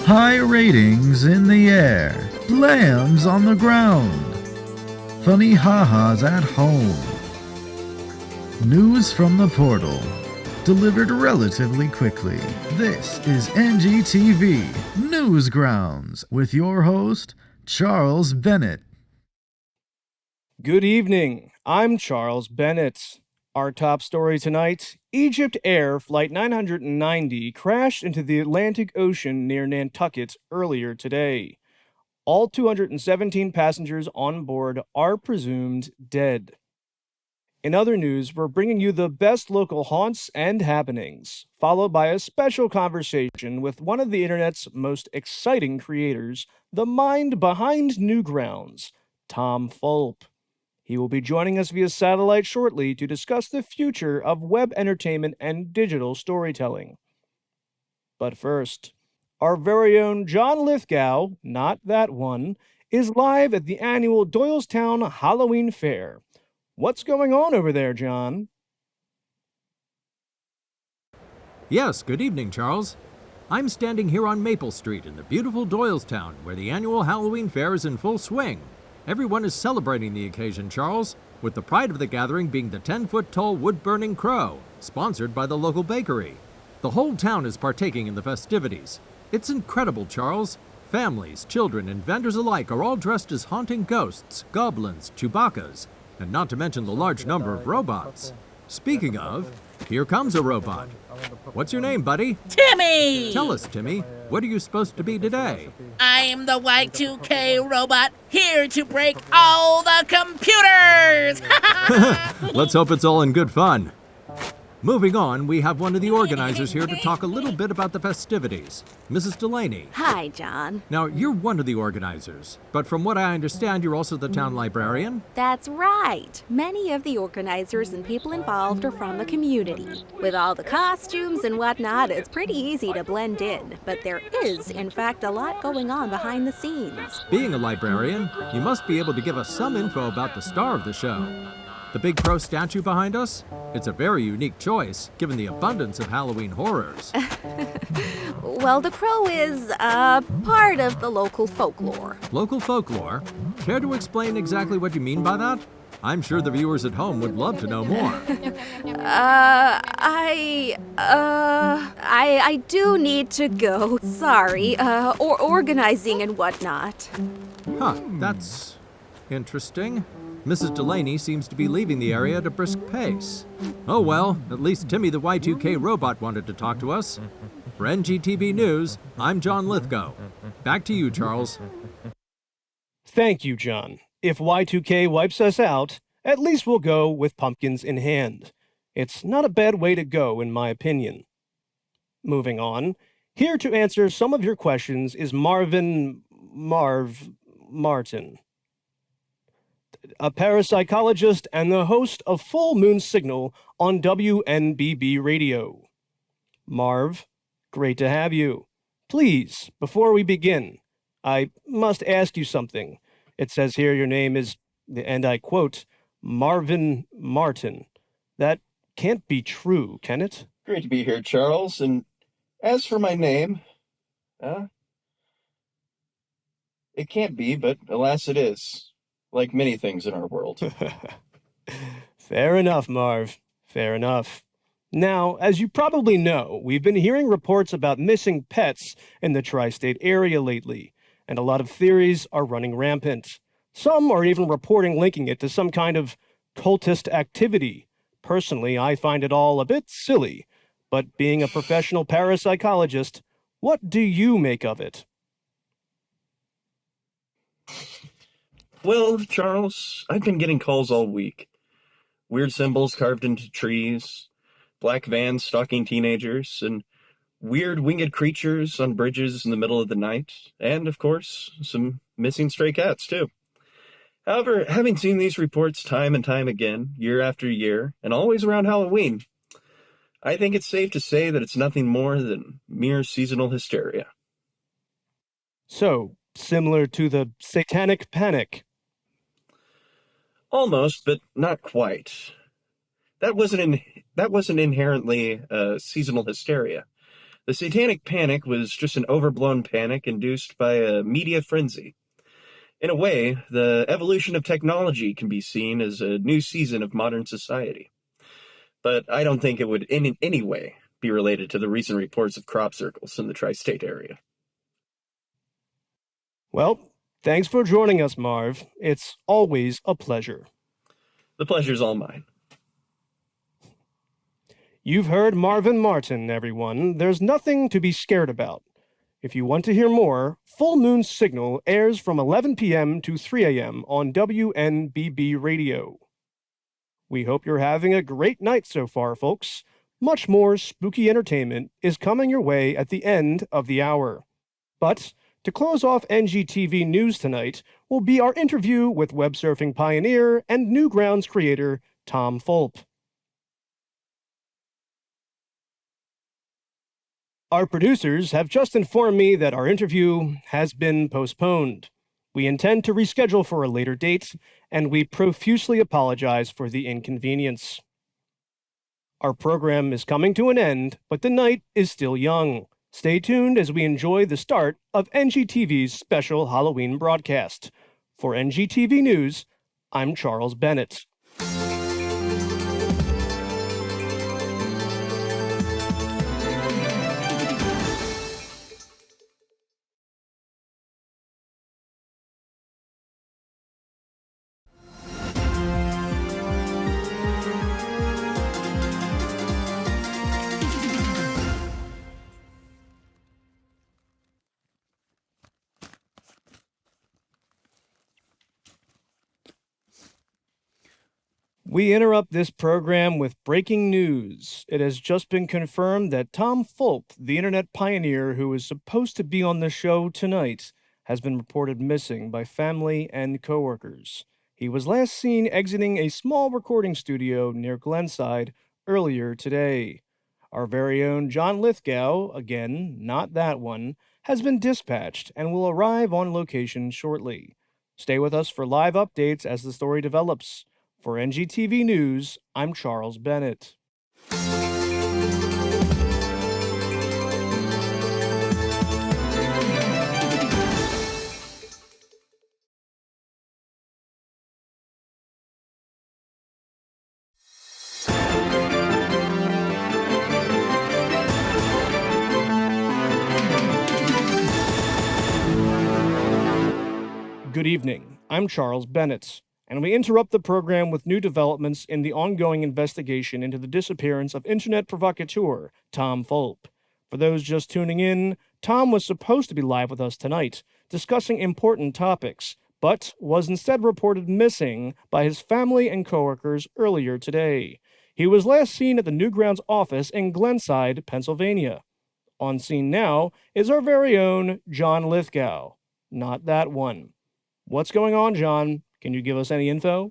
High ratings in the air, lambs on the ground, funny ha-has at home. News from the portal, delivered relatively quickly. This is NGTV Newsgrounds with your host, Charles Bennett. Good evening, I'm Charles Bennett. Our top story tonight, Egypt Air Flight 990 crashed into the Atlantic Ocean near Nantucket earlier today. All 217 passengers on board are presumed dead. In other news, we're bringing you the best local haunts and happenings, followed by a special conversation with one of the internet's most exciting creators, the mind behind Newsgrounds, Tom Fulp. He will be joining us via satellite shortly to discuss the future of web entertainment and digital storytelling. But first, our very own John Lithgow, not that one, is live at the annual Doylestown Halloween Fair. What's going on over there, John? Yes, good evening, Charles. I'm standing here on Maple Street in the beautiful Doylestown, where the annual Halloween Fair is in full swing. Everyone is celebrating the occasion, Charles, with the pride of the gathering being the 10-foot-tall wood-burning crow, sponsored by the local bakery. The whole town is partaking in the festivities. It's incredible, Charles. Families, children, and vendors alike are all dressed as haunting ghosts, goblins, Chewbacca's, and not to mention the large number of robots. Speaking of, here comes a robot. What's your name, buddy? Timmy! Tell us, Timmy, what are you supposed to be today? I'm the Y2K robot, here to break all the computers! Let's hope it's all in good fun. Moving on, we have one of the organizers here to talk a little bit about the festivities. Mrs. Delaney. Hi, John. Now, you're one of the organizers, but from what I understand, you're also the town librarian? That's right. Many of the organizers and people involved are from the community. With all the costumes and whatnot, it's pretty easy to blend in, but there is, in fact, a lot going on behind the scenes. Being a librarian, you must be able to give us some info about the star of the show. The big crow statue behind us? It's a very unique choice, given the abundance of Halloween horrors. Well, the crow is, part of the local folklore. Local folklore? Care to explain exactly what you mean by that? I'm sure the viewers at home would love to know more. I do need to go. Sorry, organizing and whatnot. Huh, that's interesting. Mrs. Delaney seems to be leaving the area at a brisk pace. Oh well, at least Timmy the Y2K robot wanted to talk to us. For NGTV News, I'm John Lithgow. Back to you, Charles. Thank you, John. If Y2K wipes us out, at least we'll go with pumpkins in hand. It's not a bad way to go, in my opinion. Moving on, here to answer some of your questions is Martin, a parapsychologist and the host of Full Moon Signal on WNBB Radio. Marv, great to have you. Please, before we begin, I must ask you something. It says here your name is, and I quote, Marvin Martin. That can't be true, can it? Great to be here, Charles. And as for my name, it can't be, but alas it is. Like many things in our world. Fair enough, Marv. Fair enough. Now, as you probably know, we've been hearing reports about missing pets in the tri-state area lately, and a lot of theories are running rampant. Some are even reporting linking it to some kind of cultist activity. Personally, I find it all a bit silly, but being a professional parapsychologist, what do you make of it? Well, Charles, I've been getting calls all week. Weird symbols carved into trees, black vans stalking teenagers, and weird winged creatures on bridges in the middle of the night, and, of course, some missing stray cats, too. However, having seen these reports time and time again, year after year, and always around Halloween, I think it's safe to say that it's nothing more than mere seasonal hysteria. So, similar to the satanic panic. Almost, but not quite. That wasn't inherently seasonal hysteria. The Satanic Panic was just an overblown panic induced by a media frenzy. In a way, the evolution of technology can be seen as a new season of modern society. But I don't think it would in any way be related to the recent reports of crop circles in the tri-state area. Well, thanks for joining us, Marv. It's always a pleasure. The pleasure's all mine. You've heard Marvin Martin, everyone. There's nothing to be scared about. If you want to hear more, Full Moon Signal airs from 11 p.m. to 3 a.m. on WNBB Radio. We hope you're having a great night so far, folks. Much more spooky entertainment is coming your way at the end of the hour. But to close off NGTV News tonight will be our interview with web surfing pioneer and Newsgrounds creator Tom Fulp. Our producers have just informed me that our interview has been postponed. We intend to reschedule for a later date, and we profusely apologize for the inconvenience. Our program is coming to an end, but the night is still young. Stay tuned as we enjoy the start of NGTV's special Halloween broadcast. For NGTV News, I'm Charles Bennett. We interrupt this program with breaking news. It has just been confirmed that Tom Fulp, the internet pioneer who is supposed to be on the show tonight, has been reported missing by family and coworkers. He was last seen exiting a small recording studio near Glenside earlier today. Our very own John Lithgow, again, not that one, has been dispatched and will arrive on location shortly. Stay with us for live updates as the story develops. For NGTV News, I'm Charles Bennett. Good evening. I'm Charles Bennett, and we interrupt the program with new developments in the ongoing investigation into the disappearance of internet provocateur Tom Fulp. For those just tuning in, Tom was supposed to be live with us tonight, discussing important topics, but was instead reported missing by his family and coworkers earlier today. He was last seen at the Newsgrounds office in Glenside, Pennsylvania. On scene now is our very own John Lithgow. Not that one. What's going on, John? Can you give us any info?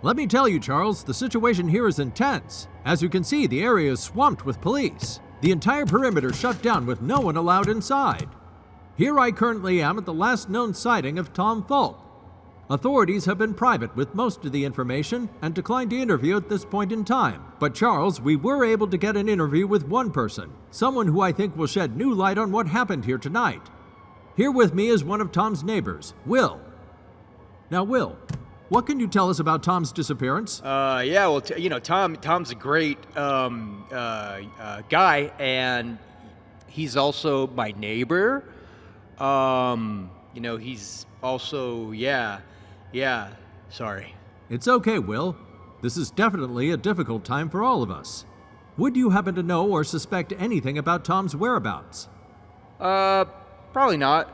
Let me tell you, Charles, the situation here is intense. As you can see, the area is swamped with police. The entire perimeter shut down with no one allowed inside. Here I currently am at the last known sighting of Tom Fulp. Authorities have been private with most of the information and declined to interview at this point in time. But Charles, we were able to get an interview with one person, someone who I think will shed new light on what happened here tonight. Here with me is one of Tom's neighbors, Will. Now, Will, what can you tell us about Tom's disappearance? Tom's a great guy, and he's also my neighbor. He's also, sorry. It's okay, Will. This is definitely a difficult time for all of us. Would you happen to know or suspect anything about Tom's whereabouts? Probably not.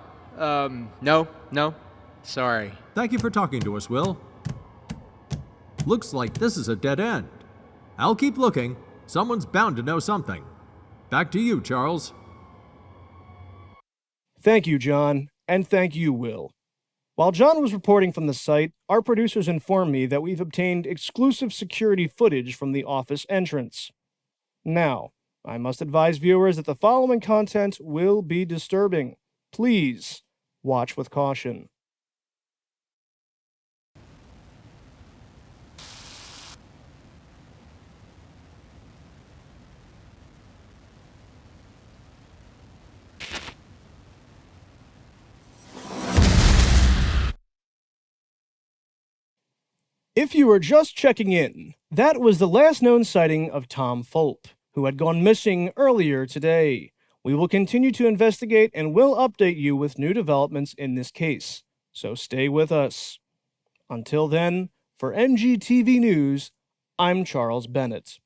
No. Sorry. Thank you for talking to us, Will. Looks like this is a dead end. I'll keep looking. Someone's bound to know something. Back to you, Charles. Thank you, John, and thank you, Will. While John was reporting from the site, our producers informed me that we've obtained exclusive security footage from the office entrance. Now, I must advise viewers that the following content will be disturbing. Please watch with caution. If you were just checking in, that was the last known sighting of Tom Fulp, who had gone missing earlier today. We will continue to investigate and will update you with new developments in this case, so stay with us. Until then, for NGTV News, I'm Charles Bennett.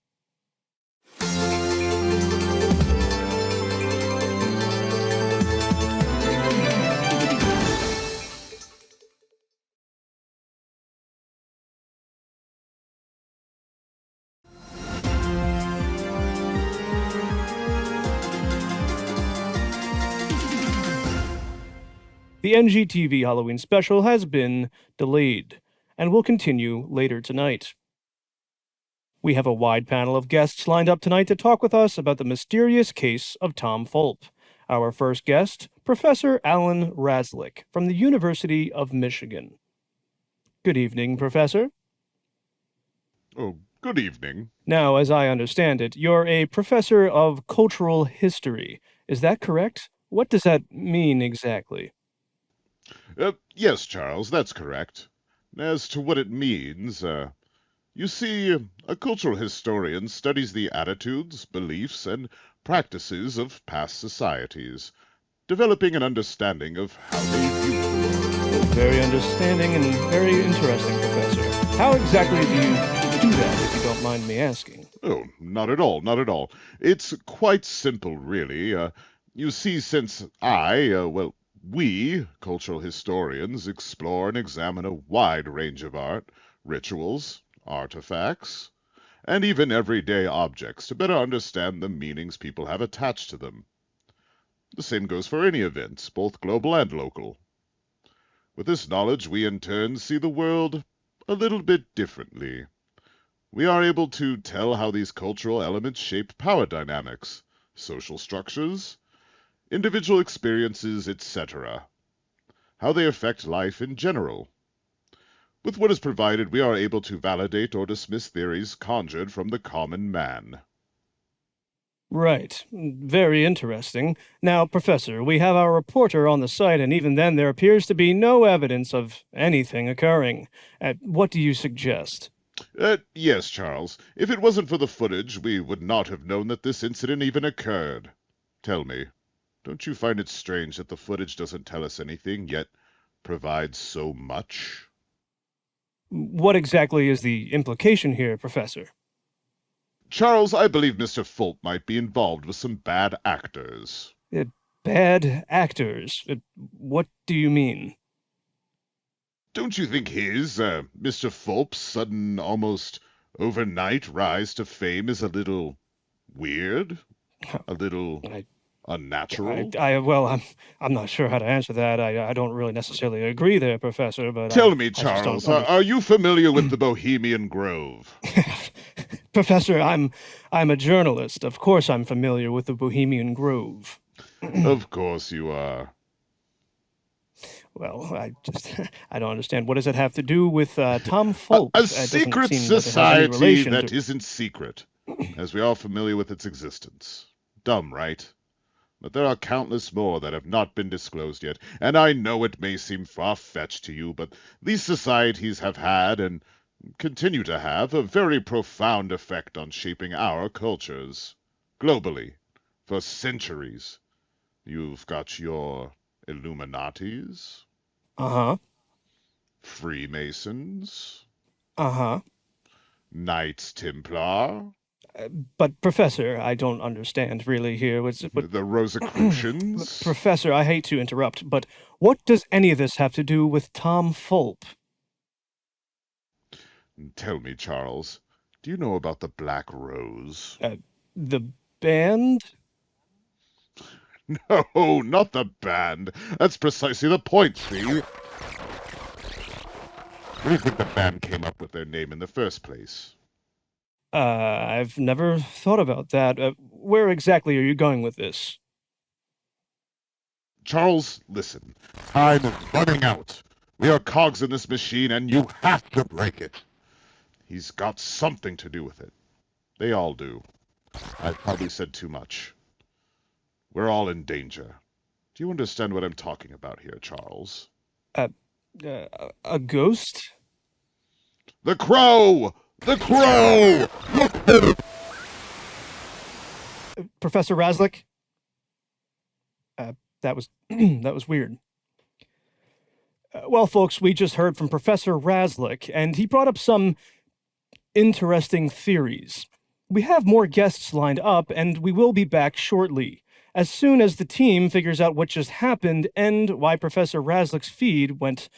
The NGTV Halloween special has been delayed and will continue later tonight. We have a wide panel of guests lined up tonight to talk with us about the mysterious case of Tom Fulp. Our first guest, Professor Alan Razlick from the University of Michigan. Good evening, Professor. Oh, good evening. Now, as I understand it, you're a professor of cultural history. Is that correct? What does that mean exactly? Yes, Charles, that's correct. As to what it means, you see, a cultural historian studies the attitudes, beliefs, and practices of past societies, developing an understanding of how they view the world. Very understanding and very interesting, Professor. How exactly do you do that, if you don't mind me asking? Oh, not at all, not at all. It's quite simple, really. You see, since we, cultural historians, explore and examine a wide range of art, rituals, artifacts, and even everyday objects to better understand the meanings people have attached to them. The same goes for any events, both global and local. With this knowledge, we in turn see the world a little bit differently. We are able to tell how these cultural elements shape power dynamics, social structures, individual experiences, etc., how they affect life in general. With what is provided, we are able to validate or dismiss theories conjured from the common man. Right. Very interesting. Now, Professor, we have our reporter on the site, and even then there appears to be no evidence of anything occurring. What do you suggest? Yes, Charles. If it wasn't for the footage, we would not have known that this incident even occurred. Tell me, don't you find it strange that the footage doesn't tell us anything, yet provides so much? What exactly is the implication here, Professor? Charles, I believe Mr. Fulp might be involved with some bad actors. Bad actors? What do you mean? Don't you think Mr. Fulp's sudden, almost overnight rise to fame is a little weird? A little unnatural? I'm not sure how to answer that. I don't really necessarily agree there, Professor, but Tell me, Charles, are you familiar with the Bohemian Grove? Professor, I'm a journalist. Of course I'm familiar with the Bohemian Grove. Of course you are. Well, I don't understand. What does it have to do with Tom Fulp? A secret society that isn't secret, as we are familiar with its existence. Dumb, right? But there are countless more that have not been disclosed yet, and I know it may seem far-fetched to you, but these societies have had, and continue to have, a very profound effect on shaping our cultures. Globally, for centuries. You've got your Illuminatis. Uh-huh. Freemasons. Uh-huh. Knights Templar. But, Professor, I don't understand really here. The Rosicrucians. Professor, I hate to interrupt, but what does any of this have to do with Tom Fulp? Tell me, Charles, do you know about the Black Rose? The band? No, not the band. That's precisely the point, see? Where do you think the band came up with their name in the first place? I've never thought about that. Where exactly are you going with this? Charles, listen. Time is running out. We are cogs in this machine, and you have to break it. He's got something to do with it. They all do. I've probably said too much. We're all in danger. Do you understand what I'm talking about here, Charles? A ghost? The crow! The crow! Professor Razlick? That was that was weird. Well, folks, we just heard from Professor Razlick, and he brought up some interesting theories. We have more guests lined up, and we will be back shortly, as soon as the team figures out what just happened and why Professor Razlick's feed went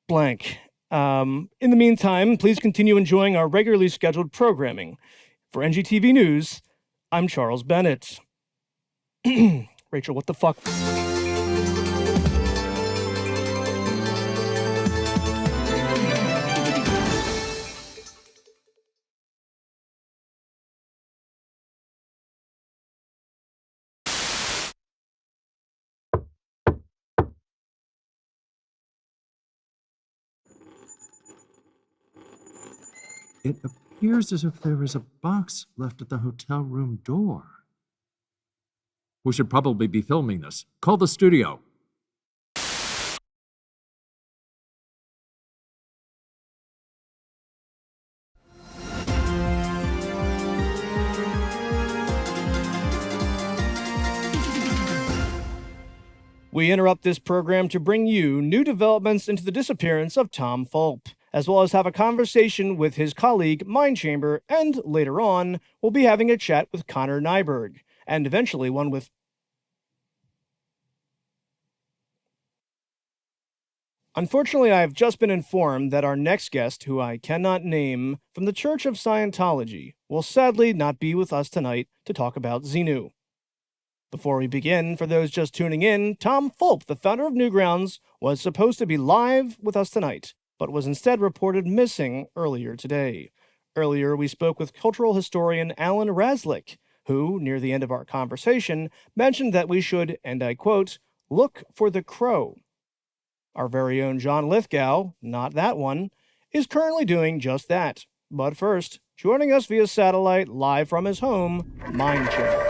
blank. In the meantime, please continue enjoying our regularly scheduled programming. For NGTV News, I'm Charles Bennett. Rachel, what the fuck? It appears as if there is a box left at the hotel room door. We should probably be filming this. Call the studio. We interrupt this program to bring you new developments into the disappearance of Tom Fulp, as well as have a conversation with his colleague Mindchamber, and later on, we'll be having a chat with Connor Nyberg, and eventually one with... Unfortunately, I have just been informed that our next guest, who I cannot name, from the Church of Scientology, will sadly not be with us tonight to talk about Xenu. Before we begin, for those just tuning in, Tom Fulp, the founder of Newsgrounds, was supposed to be live with us tonight, but was instead reported missing earlier today. Earlier, we spoke with cultural historian Alan Razlick, who, near the end of our conversation, mentioned that we should, and I quote, look for the crow. Our very own John Lithgow, not that one, is currently doing just that. But first, joining us via satellite live from his home, Mindchamber.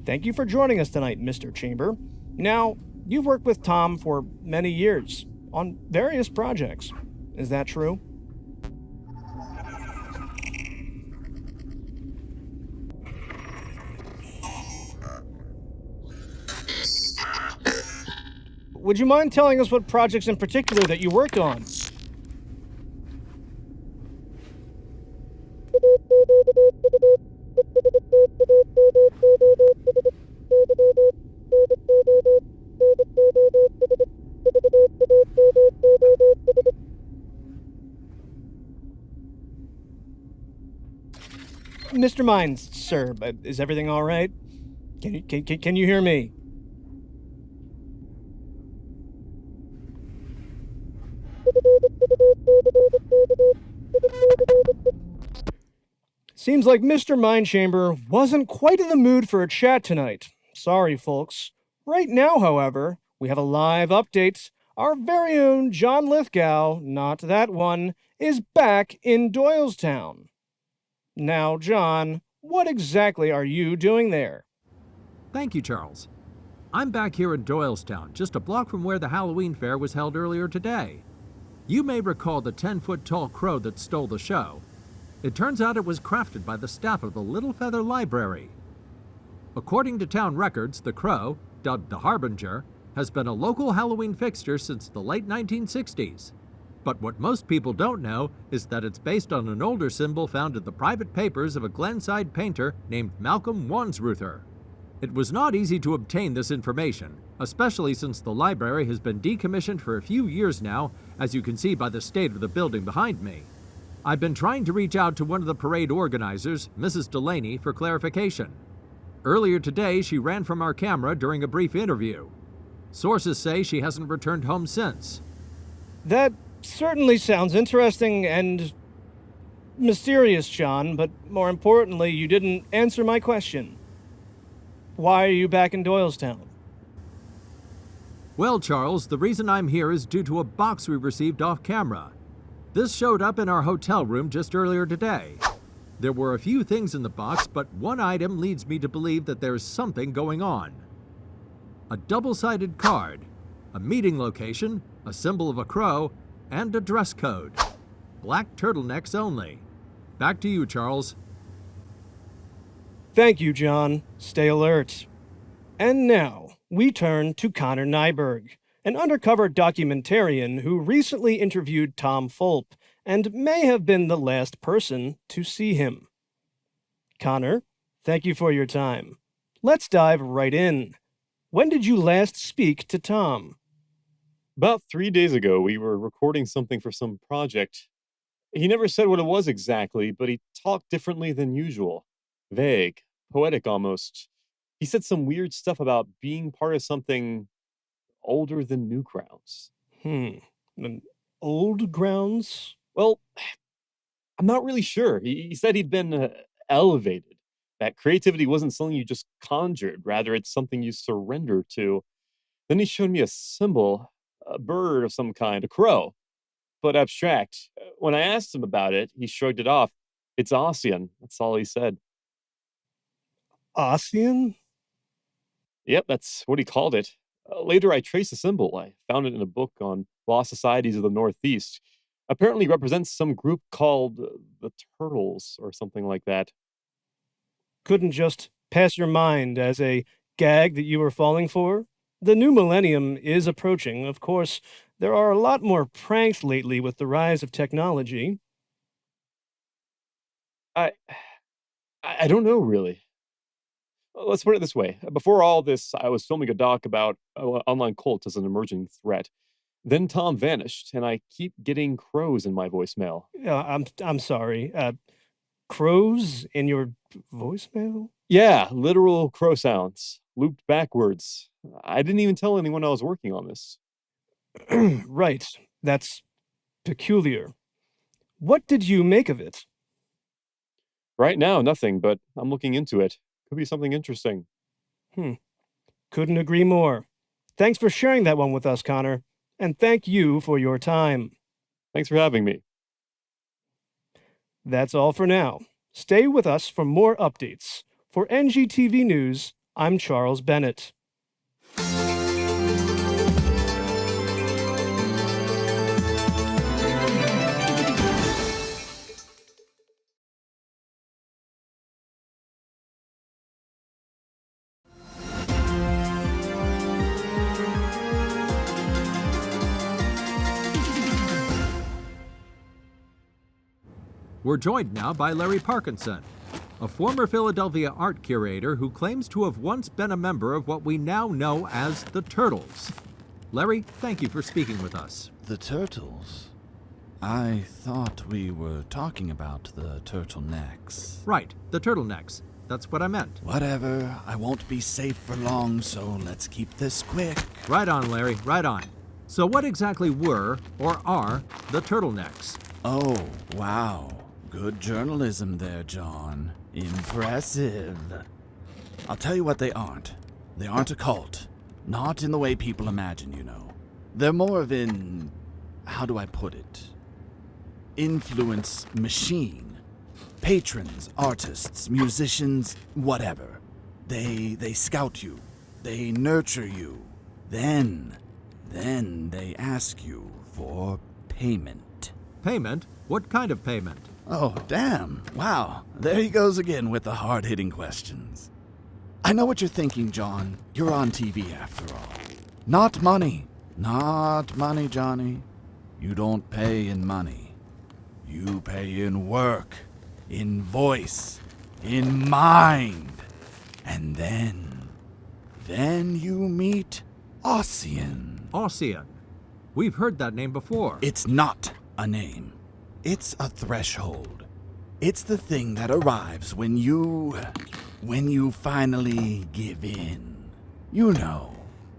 Thank you for joining us tonight, Mr. Chamber. Now, you've worked with Tom for many years on various projects. Is that true? Would you mind telling us what projects in particular that you worked on? Mr. Mines, sir, is everything all right? Can you hear me? Seems like Mr. Mindchamber wasn't quite in the mood for a chat tonight. Sorry, folks. Right now, however, we have a live update. Our very own John Lithgow, not that one, is back in Doylestown. Now, John, what exactly are you doing there? Thank you, Charles. I'm back here in Doylestown, just a block from where the Halloween fair was held earlier today. You may recall the 10-foot-tall crow that stole the show. It turns out it was crafted by the staff of the Little Feather Library. According to town records, the crow, dubbed the Harbinger, has been a local Halloween fixture since the late 1960s. But what most people don't know is that it's based on an older symbol found in the private papers of a Glenside painter named Malcolm Wansruther. It was not easy to obtain this information, especially since the library has been decommissioned for a few years now, as you can see by the state of the building behind me. I've been trying to reach out to one of the parade organizers, Mrs. Delaney, for clarification. Earlier today, she ran from our camera during a brief interview. Sources say she hasn't returned home since. That certainly sounds interesting and mysterious, John, but more importantly, you didn't answer my question. Why are you back in Doylestown? Well, Charles, the reason I'm here is due to a box we received off camera. This showed up in our hotel room just earlier today. There were a few things in the box, but one item leads me to believe that there's something going on. A double-sided card, a meeting location, a symbol of a crow, and a dress code. black turtlenecks only. Back to you, Charles. Thank you, John. Stay alert. And now, we turn to Connor Nyberg, an undercover documentarian who recently interviewed Tom Fulp and may have been the last person to see him. Connor, thank you for your time. Let's dive right in. When did you last speak to Tom? About 3 days ago, we were recording something for some project. He never said what it was exactly, but he talked differently than usual. Vague, poetic almost. He said some weird stuff about being part of something older than Newgrounds. An old grounds? Well, I'm not really sure. He said he'd been elevated, that creativity wasn't something you just conjured, rather, it's something you surrender to. Then he showed me a symbol, a bird of some kind, a crow, but abstract. When I asked him about it, he shrugged it off. It's Ossian. That's all he said. Ossian? Yep, that's what he called it. Later, I traced the symbol. I found it in a book on lost societies of the Northeast. Apparently represents some group called the Turtles or something like that. Couldn't just pass your mind as a gag that you were falling for? The new millennium is approaching. Of course, there are a lot more pranks lately with the rise of technology. I don't know, really. Let's put it this way. Before all this, I was filming a doc about online cults as an emerging threat. Then Tom vanished, and I keep getting crows in my voicemail. I'm sorry. Crows in your voicemail? Yeah, literal crow sounds, looped backwards. I didn't even tell anyone I was working on this. Right. That's peculiar. What did you make of it? Right now, nothing, but I'm looking into it. Could be something interesting. Couldn't agree more. Thanks for sharing that one with us, Connor. And thank you for your time. Thanks for having me. That's all for now. Stay with us for more updates. For NGTV News, I'm Charles Bennett. We're joined now by Larry Parkinson, a former Philadelphia art curator who claims to have once been a member of what we now know as the Turtles. Larry, thank you for speaking with us. The Turtles? I thought we were talking about the turtlenecks. Right, the turtlenecks. That's what I meant. Whatever. I won't be safe for long, so let's keep this quick. Right on, Larry, right on. So what exactly were, or are, the turtlenecks? Oh, wow. Good journalism there, John. Impressive. I'll tell you what they aren't. They aren't a cult. Not in the way people imagine, you know. They're more of an... how do I put it? Influence machine. Patrons, artists, musicians, whatever. They scout you. They nurture you. Then they ask you for payment. Payment? What kind of payment? Oh, damn. Wow. There he goes again with the hard-hitting questions. I know what you're thinking, John. You're on TV after all. Not money. Not money, Johnny. You don't pay in money. You pay in work, in voice, in mind. And then you meet Ossian. Ossian. We've heard that name before. It's not a name. It's a threshold. It's the thing that arrives when you finally give in. You know,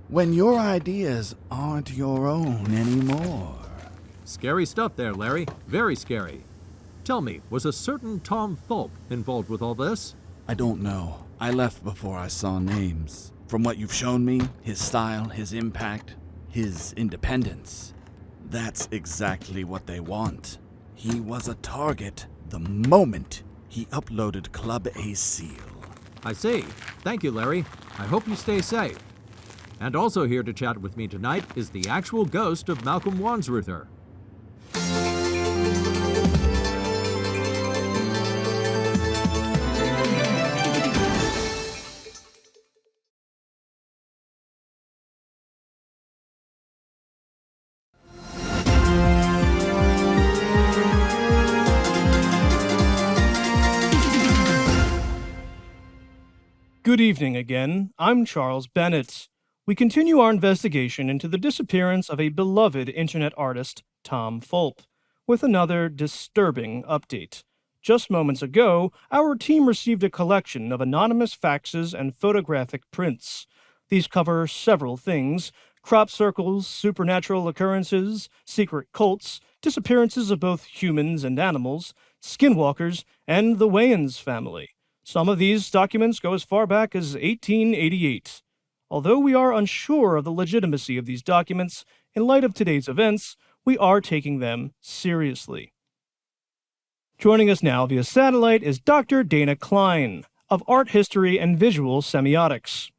when your ideas aren't your own anymore. Scary stuff there, Larry. Very scary. Tell me, was a certain Tom Fulp involved with all this? I don't know. I left before I saw names. From what you've shown me, his style, his impact, his independence, that's exactly what they want. He was a target the moment he uploaded Club A Seal. I see. Thank you, Larry. I hope you stay safe. And also here to chat with me tonight is the actual ghost of Malcolm Wansruther. Good evening again. I'm Charles Bennett. We continue our investigation into the disappearance of a beloved internet artist, Tom Fulp, with another disturbing update. Just moments ago, our team received a collection of anonymous faxes and photographic prints. These cover several things: crop circles, supernatural occurrences, secret cults, disappearances of both humans and animals, skinwalkers, and the Wayans family. Some of these documents go as far back as 1888. Although we are unsure of the legitimacy of these documents, in light of today's events, we are taking them seriously. Joining us now via satellite is Dr. Dana Klein of Art History and Visual Semiotics.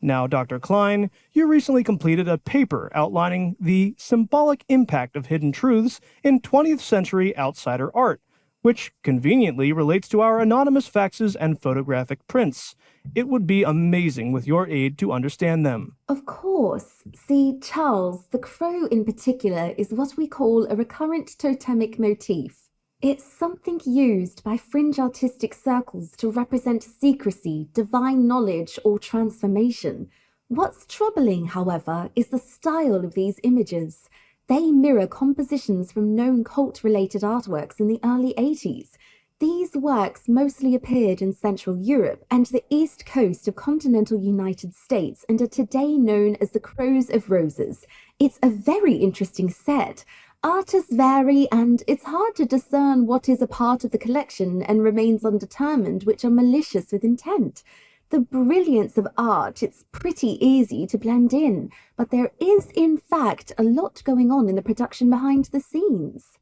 Now, Dr. Klein, you recently completed a paper outlining the symbolic impact of hidden truths in 20th century outsider art, which conveniently relates to our anonymous faxes and photographic prints. It would be amazing with your aid to understand them. Of course. See, Charles, the crow in particular is what we call a recurrent totemic motif. It's something used by fringe artistic circles to represent secrecy, divine knowledge, or transformation. What's troubling, however, is the style of these images. They mirror compositions from known cult-related artworks in the early 80s. These works mostly appeared in Central Europe and the east coast of continental United States and are today known as the Crows of Roses. It's a very interesting set. Artists vary, and it's hard to discern what is a part of the collection and remains undetermined, which are malicious with intent. The brilliance of art, it's pretty easy to blend in, but there is, in fact, a lot going on in the production behind the scenes.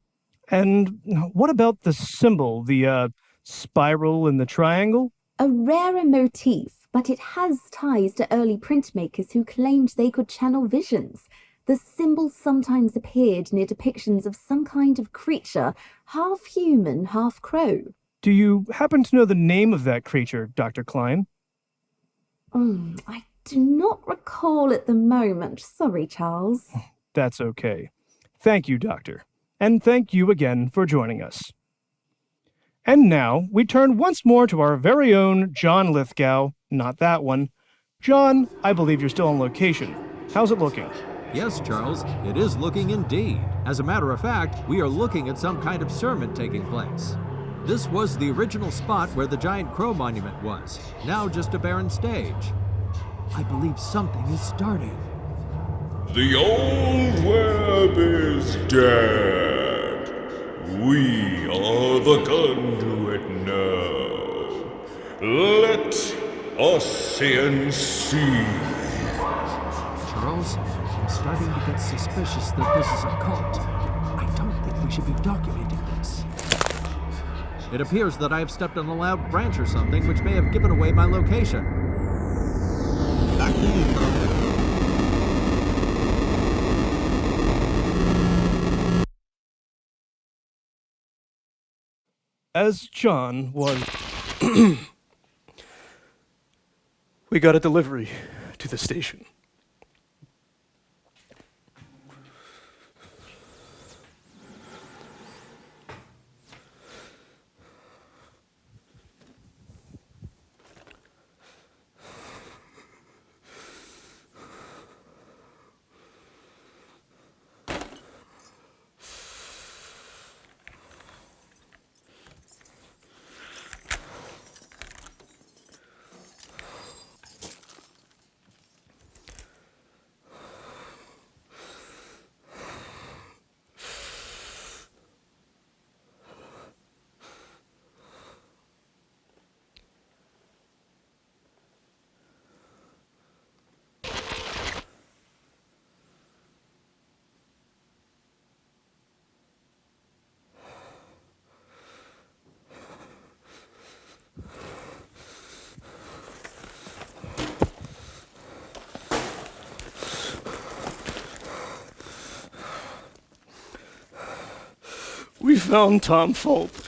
And what about the symbol, the spiral and the triangle? A rarer motif, but it has ties to early printmakers who claimed they could channel visions. The symbol sometimes appeared near depictions of some kind of creature, half human, half crow. Do you happen to know the name of that creature, Dr. Klein? I do not recall at the moment. Sorry, Charles. That's okay. Thank you, Doctor. And thank you again for joining us. And now, we turn once more to our very own John Lithgow, not that one. John, I believe you're still on location. How's it looking? Yes, Charles, it is looking indeed. As a matter of fact, we are looking at some kind of sermon taking place. This was the original spot where the giant crow monument was, now just a barren stage. I believe something is starting. The old web is dead. We are the conduit now. Let us see. Charles, I'm starting to get suspicious that this is a cult. I don't think we should be documenting this. It appears that I have stepped on a loud branch or something, which may have given away my location. Back to you, Fulp. As John was... We got a delivery to the station. We found Tom Fulp.